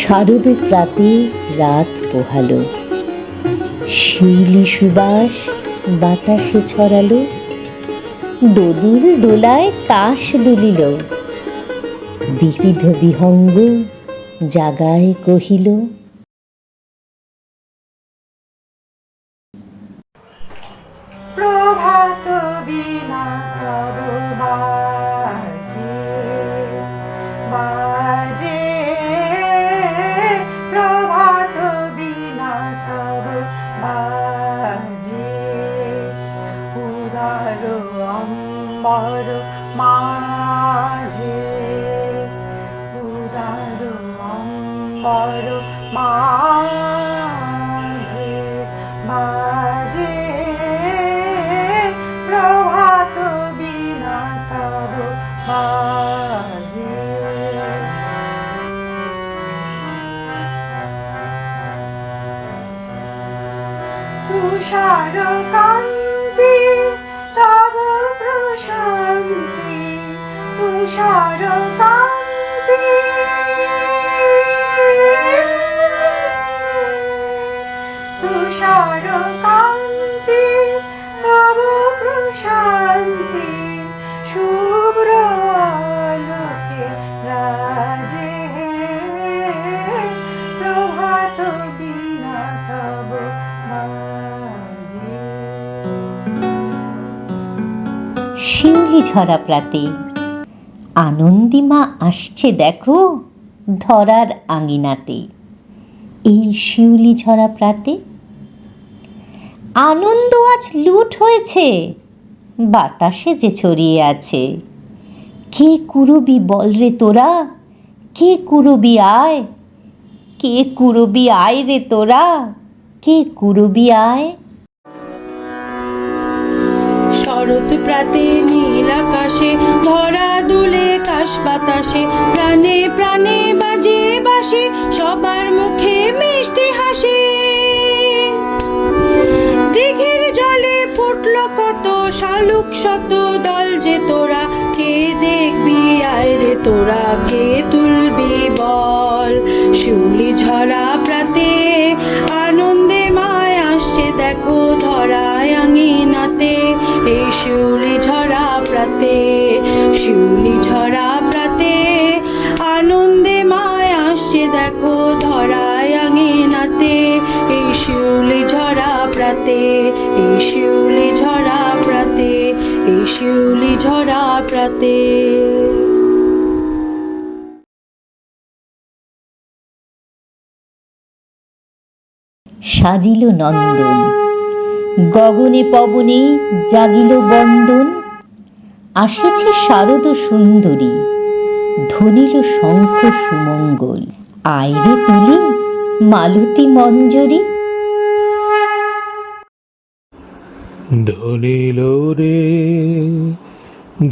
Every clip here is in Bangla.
শারদ প্রাতে রাত পোহালো, শিউলি সুবাস বাতাসে ছড়ালো, দোদুল দোলায় তাস দুলিল, বিবিধ বিহঙ্গ জাগায় কহিল। প্রভাত বীণা তব বাজে বাজে, প্রভাত বীণা তব বাজে, উদার অম্বর মাঝে, উদার অম্বর মাঝে বাজে, প্রভাত বীণা তব বাজে। তুষার কান্তি তব প্রশান্তি, তুষার কান্তি, তুষার কান্তি তব প্রশান্তি, শুভ্র আলোকে রাজে, প্রভাত বীণা তব বাজে। শিউলি ঝরা প্রাতে আনন্দিমা আসছে দেখো ধরার আঙিনাতে। এই শিউলি ঝরা প্রাতে আনন্দ আজ লুট হয়েছে, বাতাসে যে ছড়িয়ে আছে। কে কুরবি বল রে তোরা, কে কুরবি আয়, কে কুরবি আয় রে তোরা, কে কুরবি আয়। শরৎ প্রাতে নীল আকাশে ধরা দুলে কাশ বাতাসে, প্রাণে প্রাণে বাজে বাসি, সবার মুখে মিষ্টি হাসি। দিঘির জলে ফুটলো কত শালুক শত দল যে তোরা, কে দেখবি আয় রে তোরা, কে তুলবি বল। শিউলি ঝরা প্রাতে আনন্দে মায় আসছে দেখো ধরায় আঙিনাতে। এই শিউলি ঝরা প্রাতে, শিউলি ঝরা প্রাতে আনন্দে মায় আসছে দেখো ধরায় আঙিনাতে। এই শিউলি ঝরা প্রাতে, এই শিউলি ঝরা প্রাতে, এই শিউলি ঝরা প্রাতে। সাজিল নন্দন, গগনে পবনে জাগিল বন্দন। আসেছে শারদ সুন্দরী, ধ্বনিল শঙ্খ সুমঙ্গল। আইরে তুলি মালতী মঞ্জরি। ধনিল রে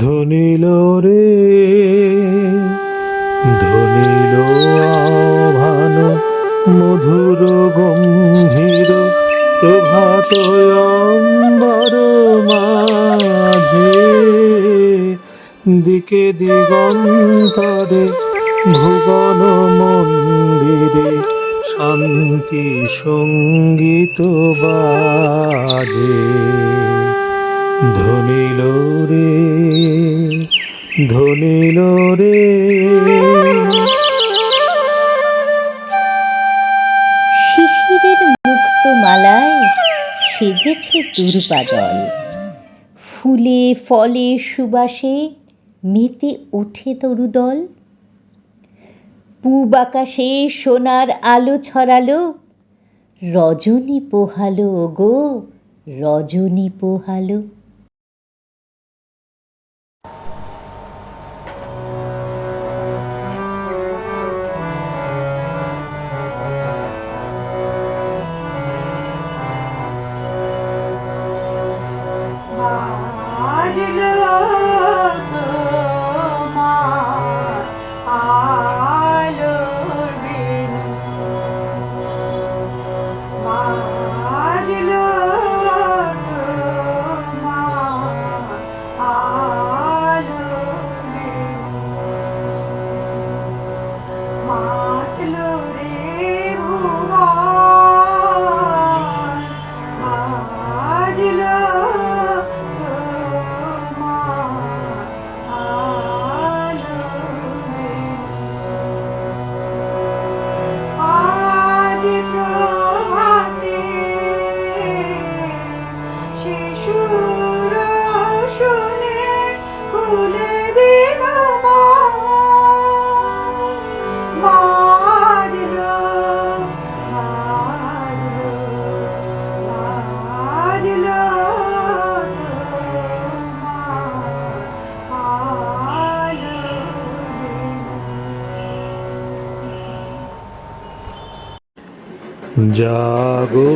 ধনিল রে, ধনিল আভান মধুর গম্ভীর, প্রভাত অম্বর মাঝে, দিকে দিগন্তরে ভুবন মন্দিরে, শান্তি সঙ্গীত বাজে। ধনিল রে ধনিল রে। শিশিরের মুক্ত মালায় সেজেছে দুর্বাদল, ফুলে ফলে সুবাসে মেতে ওঠে তরুদল। পূব আকাশে সোনার আলো ছড়ালো, রজনী পোহালো গো রজনী পোহালো। বাজলো তোমার আলোর বিনু, বাজলো তোমার জাগো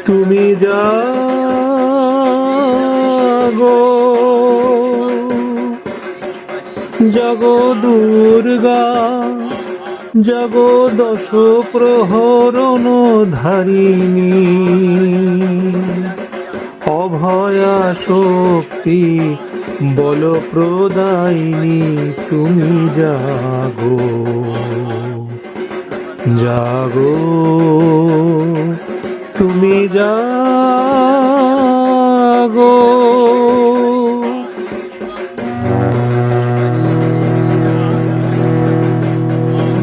তুমি জাগো, জাগো দুর্গা, জাগো দশ প্রহরণ ধারিণী, অভয়া শক্তি বল প্রদায়িনী, তুমি জাগো, জাগো তুমি জাগো।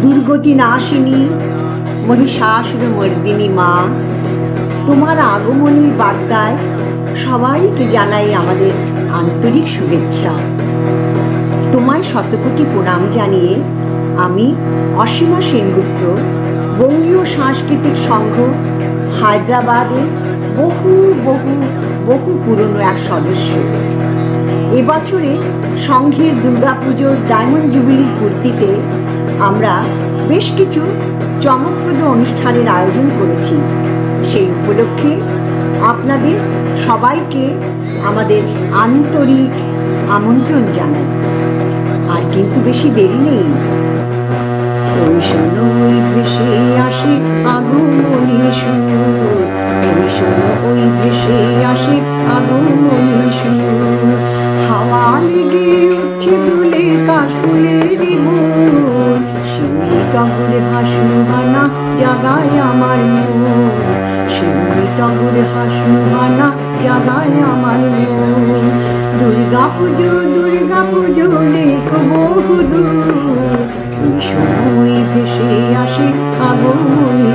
দুর্গতি নাশিনী মহিষাসুর মর্দিনী মা, তোমার আগমনী বার্তায় সবাইকে জানাই আমাদের আন্তরিক শুভেচ্ছা। তোমায় শতকোটি প্রণাম জানিয়ে আমি অসীমা সেনগুপ্ত, বঙ্গীয় সাংস্কৃতিক সংঘ হায়দ্রাবাদের বহু বহু বহু পুরনো এক সদস্য। এবছরে সংঘের দুর্গাপুজোর ডায়মন্ড জুবিলির পূর্তিতে আমরা বেশ কিছু চমকপ্রদ অনুষ্ঠানের আয়োজন করেছি। সেই উপলক্ষে আপনাদের সবাইকে আমাদের আন্তরিক আমন্ত্রণ জানাই। আর কিন্তু বেশি দেরি নেই। ওই শোনো ওই ভেসে আসে আগমনী সুর, ওই শোনো ওই ভেসে আসে আগমনী সুর, হাওয়া লেগে উঠছে দুলে কাশফুলের মন, শিউলি টগরে হাসনুহানা জাগায় আমার মন, শিউলি টগরে হাসনুহানা জাগায় আমার মন। দুর্গা পুজো ডেক বহুদূর, ওই সময় ভেসে আসে আগমনী